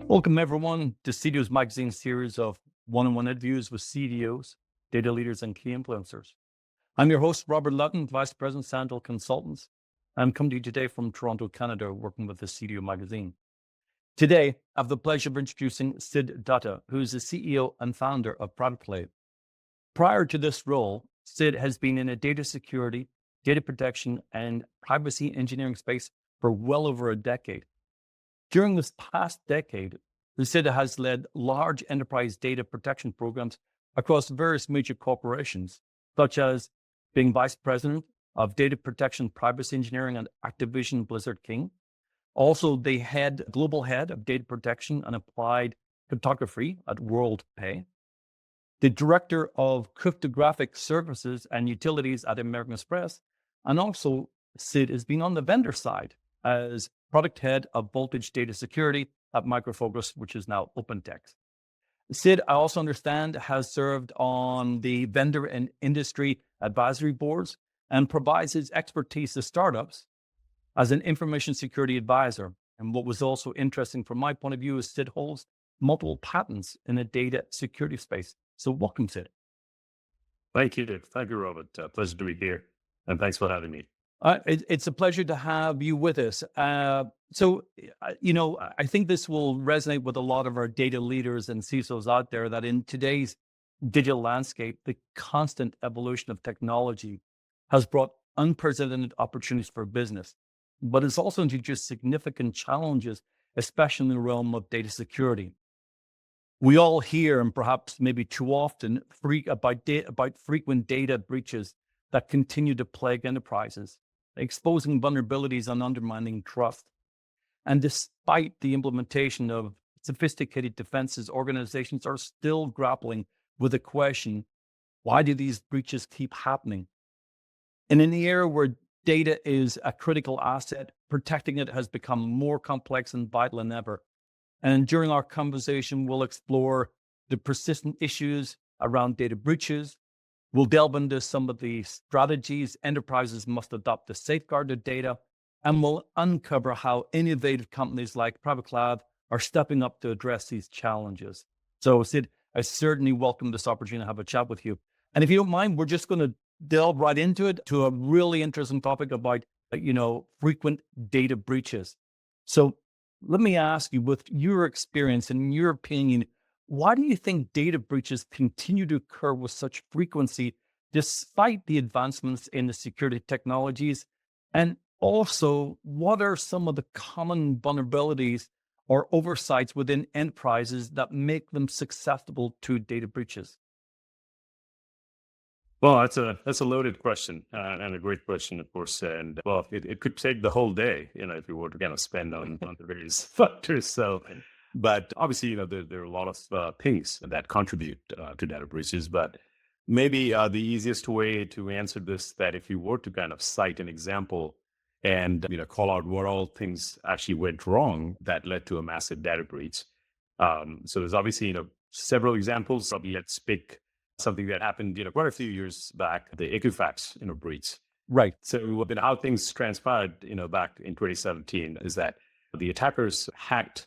Welcome, everyone, to CDO's magazine series of one-on-one interviews with CDOs, data leaders, and key influencers. I'm your host, Robert Lutton, Vice President, Sandal Consultants. I'm coming to you today from Toronto, Canada, working with the CDO magazine. Today, I have the pleasure of introducing Sid Dutta, who is the CEO and founder of Privaclave. Prior to this role, Sid has been in a data security, data protection, and privacy engineering space for well over a decade. During this past decade, Lucida has led large enterprise data protection programs across various major corporations, such as being vice president of data protection, privacy engineering at Activision Blizzard King. Also, the global head of data protection and applied cryptography at WorldPay. The director of cryptographic services and utilities at American Express. And also, Sid has been on the vendor side as product head of voltage data security at Micro Focus, which is now OpenText. Sid, I also understand, has served on the vendor and industry advisory boards and provides his expertise to startups as an information security advisor. And what was also interesting from my point of view is Sid holds multiple patents in the data security space. So welcome, Sid. Thank you. Thank you, Robert. Pleasure to be here. And thanks for having me. It's a pleasure to have you with us. I think this will resonate with a lot of our data leaders and CISOs out there that in today's digital landscape, the constant evolution of technology has brought unprecedented opportunities for business, but it's also introduced significant challenges, especially in the realm of data security. We all hear, and perhaps maybe too often, about frequent data breaches that continue to plague enterprises, exposing vulnerabilities and undermining trust. And despite the implementation of sophisticated defenses, organizations are still grappling with the question, why do these breaches keep happening? And in the era where data is a critical asset, protecting it has become more complex and vital than ever. And during our conversation, we'll explore the persistent issues around data breaches. We'll delve into some of the strategies enterprises must adopt to safeguard their data, and we'll uncover how innovative companies like Privaclave are stepping up to address these challenges. So, Sid, I certainly welcome this opportunity to have a chat with you. And if you don't mind, we're just going to delve right into it, to a really interesting topic about, frequent data breaches. So let me ask you, with your experience and your opinion, why do you think data breaches continue to occur with such frequency despite the advancements in the security technologies? And also, what are some of the common vulnerabilities or oversights within enterprises that make them susceptible to data breaches? Well, that's a loaded question and a great question, of course. And well, it could take the whole day, if we were to kind of spend on the various factors. So, but obviously, there are a lot of things that contribute to data breaches. But maybe the easiest way to answer this, that if you were to kind of cite an example and call out what all things actually went wrong that led to a massive data breach. So there's obviously several examples. Probably let's pick something that happened quite a few years back, the Equifax breach. Right. So how things transpired back in 2017 is that the attackers hacked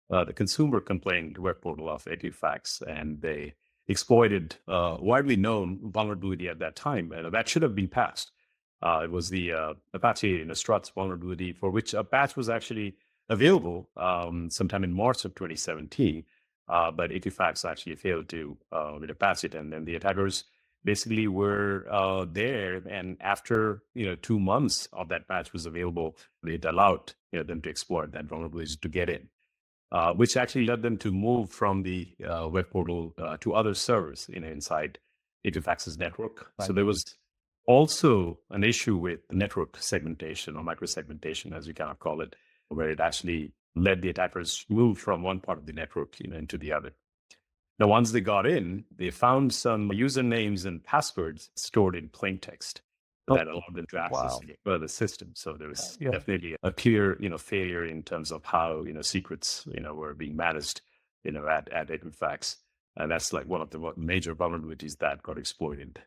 the consumer complaint web portal of Equifax, and they exploited widely known vulnerability at that time, and that should have been patched. It was the Apache Struts vulnerability, for which a patch was actually available sometime in March of 2017. But Equifax actually failed to patch it, and then the attackers basically were there. And after 2 months of that patch was available, it allowed them to exploit that vulnerability to get in, which actually led them to move from the web portal to other servers inside Equifax's network. Right. So there was also an issue with network segmentation, or microsegmentation, as we kind of call it, where it actually led the attackers move from one part of the network into the other. Now, once they got in, they found some usernames and passwords stored in plain text that allowed them to access the system. So there was definitely a clear, failure in terms of how, secrets, were being managed, at Equifax. And that's like one of the major vulnerabilities that got exploited.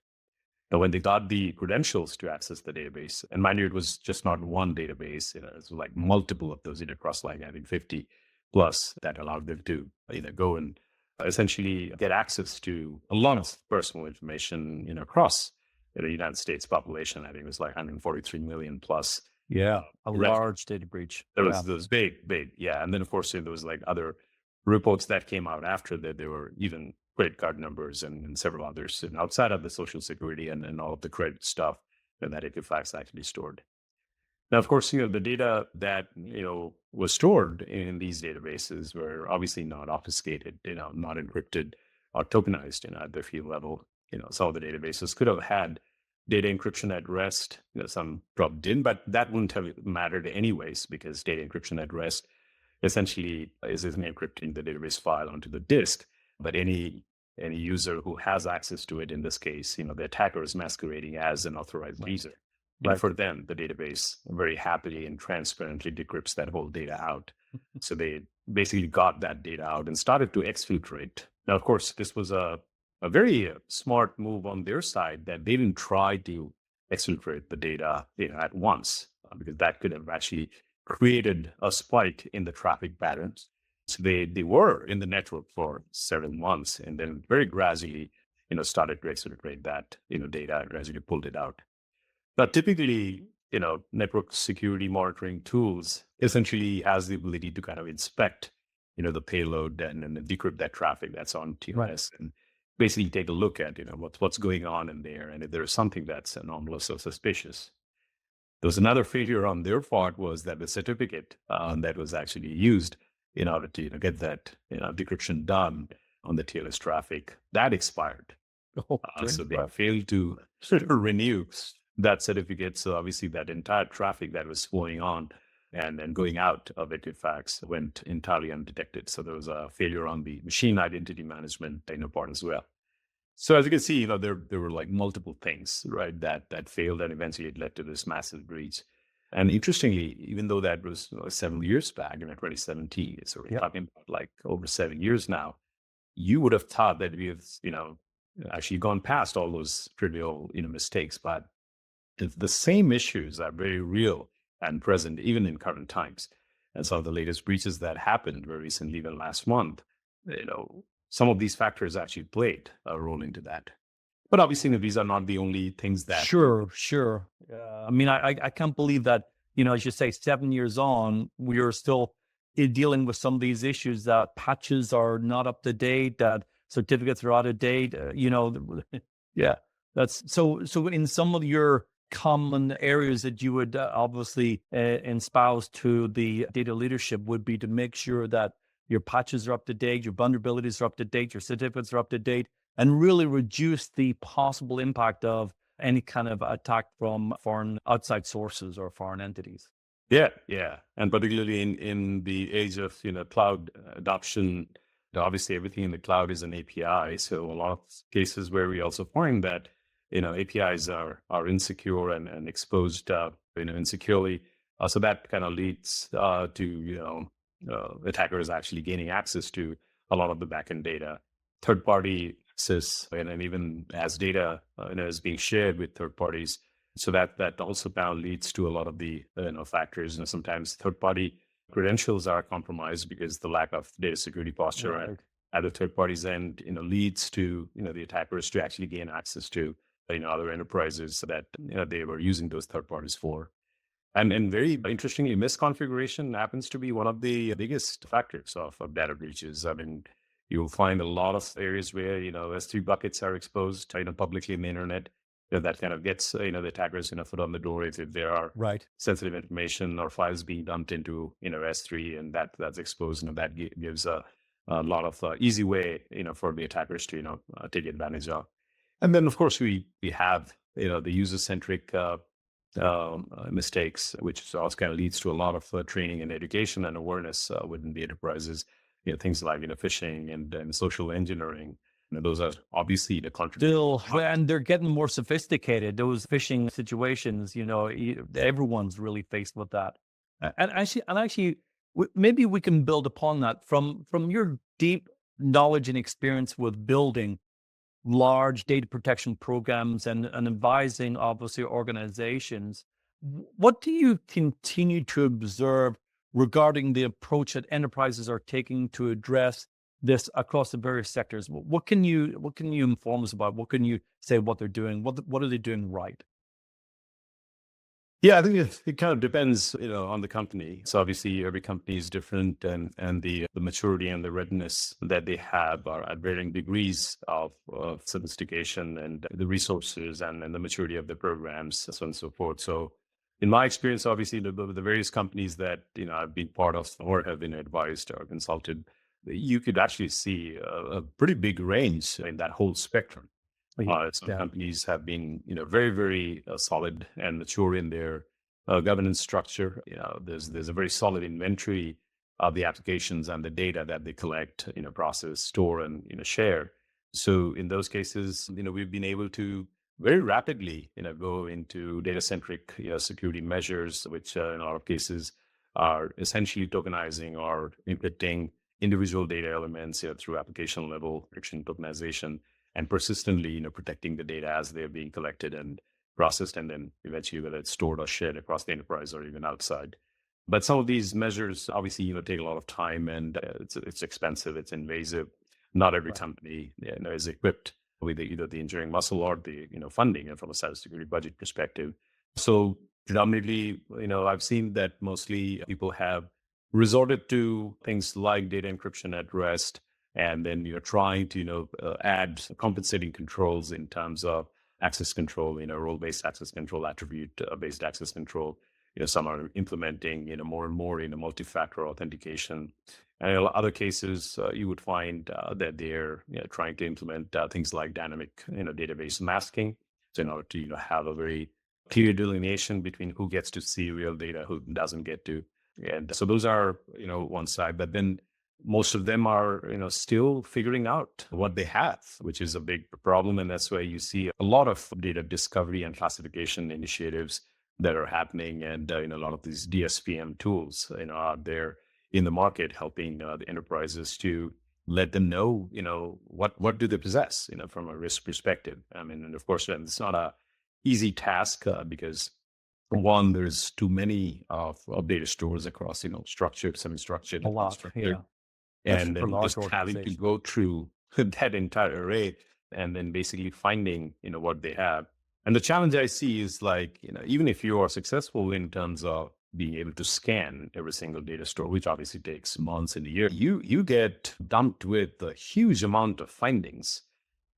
Now, when they got the credentials to access the database, and mind you, it was just not one database, it was like multiple of those across, like I think 50 Plus, that allowed them to either go and essentially get access to a lot of personal information, across the United States population. I think it was like 143 million plus. Yeah. A Ref- large data breach. there Yeah. was those big, yeah. And then of course there was like other reports that came out after that. There were even credit card numbers and several others, and outside of the social security and all of the credit stuff that Equifax actually stored. Now, of course, the data that, was stored in these databases were obviously not obfuscated, not encrypted or tokenized, at the field level. Some of the databases could have had data encryption at rest. Some probably didn't, but that wouldn't have mattered anyways, because data encryption at rest essentially isn't encrypting the database file onto the disk. But any user who has access to it, in this case, the attacker is masquerading as an authorized user. Right. For them, the database very happily and transparently decrypts that whole data out. So they basically got that data out and started to exfiltrate. Now, of course, this was a very smart move on their side, that they didn't try to exfiltrate the data at once, because that could have actually created a spike in the traffic patterns. So they were in the network for several months, and then very gradually, started to exfiltrate that data and gradually pulled it out. But typically, network security monitoring tools essentially has the ability to kind of inspect, the payload and decrypt that traffic that's on TLS, and basically take a look at, what's going on in there. And if there's something that's anomalous or suspicious. There was another failure on their part, was that the certificate that was actually used in order to get that decryption done on the TLS traffic, that expired. So they failed to renew that certificate. So obviously that entire traffic that was flowing on and going out of Equifax went entirely undetected. So there was a failure on the machine identity management part as well. So as you can see, there were like multiple things, right, that failed, and eventually it led to this massive breach. And interestingly, even though that was several years back in 2017, so we're talking about like over 7 years now, you would have thought that we have, actually gone past all those trivial, mistakes, but the same issues are very real and present even in current times. And some of the latest breaches that happened very recently, even last month, some of these factors actually played a role into that. But obviously, these are not the only things that. Sure. I mean, I can't believe that, as you say, 7 years on, we are still dealing with some of these issues, that patches are not up to date, that certificates are out of date. Yeah, that's so in some of your common areas that you would obviously espouse to the data leadership would be to make sure that your patches are up to date, your vulnerabilities are up to date, your certificates are up to date, and really reduce the possible impact of any kind of attack from foreign outside sources or foreign entities. Yeah. And particularly in the age of, cloud adoption, obviously everything in the cloud is an API. So a lot of cases where we also find that, APIs are insecure and exposed, insecurely. So that kind of leads to, attackers actually gaining access to a lot of the backend data, third-party access, and even as data, is being shared with third parties. So that also now leads to a lot of the factors. Sometimes third-party credentials are compromised because the lack of data security posture at the third parties end, leads to the attackers to actually gain access to other enterprises that they were using those third parties for. And very interestingly, misconfiguration happens to be one of the biggest factors of data breaches. I mean, you'll find a lot of areas where S3 buckets are exposed publicly in the internet. That kind of gets the attackers foot on the door if there are sensitive information or files being dumped into S3, and that's exposed. That gives a lot of easy way for the attackers to take advantage of. And then of course we have the user centric mistakes, which also kind of leads to a lot of training and education and awareness within the enterprises. Things like phishing and social engineering. Those are obviously the Still, and they're getting more sophisticated. Those phishing situations, everyone's really faced with that. And actually, maybe we can build upon that from your deep knowledge and experience with building large data protection programs and advising obviously organizations. What do you continue to observe regarding the approach that enterprises are taking to address this across the various sectors. What can you inform us about? What can you say what they're doing? What are they doing right? Yeah, I think it kind of depends, on the company. So obviously, every company is different, and the maturity and the readiness that they have are at varying degrees of sophistication and the resources and the maturity of the programs, so on and so forth. So, in my experience, obviously, the various companies that I've been part of or have been advised or consulted, you could actually see a pretty big range in that whole spectrum. Some Yeah, companies have been, very, very solid and mature in their governance structure. There's a very solid inventory of the applications and the data that they collect, process, store, and share. So in those cases, we've been able to very rapidly, go into data-centric, security measures, which in a lot of cases are essentially tokenizing or encrypting individual data elements, through application level encryption tokenization and persistently, protecting the data as they're being collected and processed, and then eventually whether it's stored or shared across the enterprise or even outside. But some of these measures obviously, take a lot of time, and it's expensive, it's invasive. Not every right. company, is equipped with either the engineering muscle or the funding, and from a cybersecurity budget perspective. So predominantly, I've seen that mostly people have resorted to things like data encryption at rest, and then you're trying to add compensating controls in terms of access control, role-based access control, attribute-based access control. Some are implementing more and more multi-factor authentication, and in other cases you would find that they're trying to implement things like dynamic database masking, so in order to have a very clear delineation between who gets to see real data, who doesn't get to. And so those are one side, but then most of them are still figuring out what they have, which is a big problem. And that's why you see a lot of data discovery and classification initiatives that are happening, and a lot of these DSPM tools are there in the market, helping the enterprises to let them know what do they possess from a risk perspective. I mean, and of course, and it's not a easy task, because one, there's too many of data stores across structured, semi-structured, A and lot, unstructured, yeah. Especially and for then large just having to organizations. go through that entire array, and then basically finding what they have. And the challenge I see is, like, even if you are successful in terms of being able to scan every single data store, which obviously takes months and a year, you get dumped with a huge amount of findings.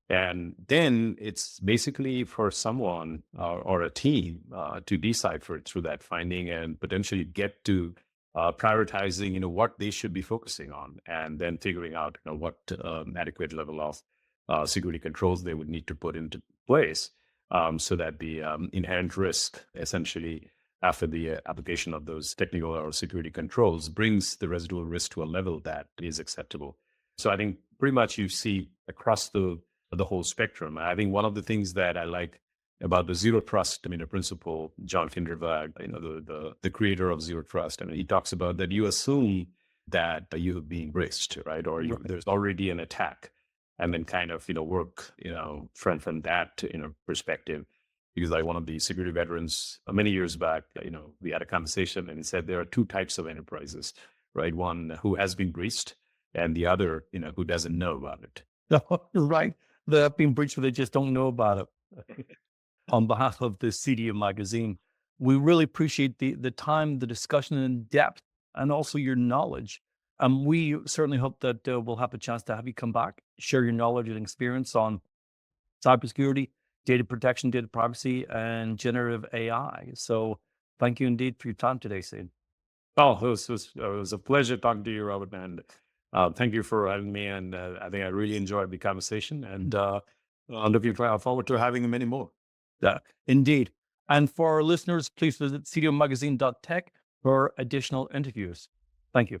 And then it's basically for someone or a team to decipher through that finding and potentially get to prioritizing, what they should be focusing on, and then figuring out, what adequate level of security controls they would need to put into place, so that the inherent risk, essentially, after the application of those technical or security controls, brings the residual risk to a level that is acceptable. So I think pretty much you see across the whole spectrum. I think one of the things that I like about the zero trust, the principle, John Kindervag, the creator of zero trust, he talks about that you assume that you have been breached, right? Or Right. there's already an attack, and then kind of, work, from that, perspective. Because like one of the security veterans many years back, we had a conversation, and he said there are two types of enterprises, right? One who has been breached, and the other, who doesn't know about it. Right. They have been breached, but they just don't know about it. On behalf of the CDO magazine, we really appreciate the time, the discussion in depth, and also your knowledge. We certainly hope that we'll have a chance to have you come back, share your knowledge and experience on cybersecurity, data protection, data privacy, and generative AI. So thank you indeed for your time today, Sid. Oh, it was a pleasure talking to you, Robert, and thank you for having me. And I think I really enjoyed the conversation, and I'm looking forward to having many more. Indeed. And for our listeners, please visit cdomagazine.tech for additional interviews. Thank you.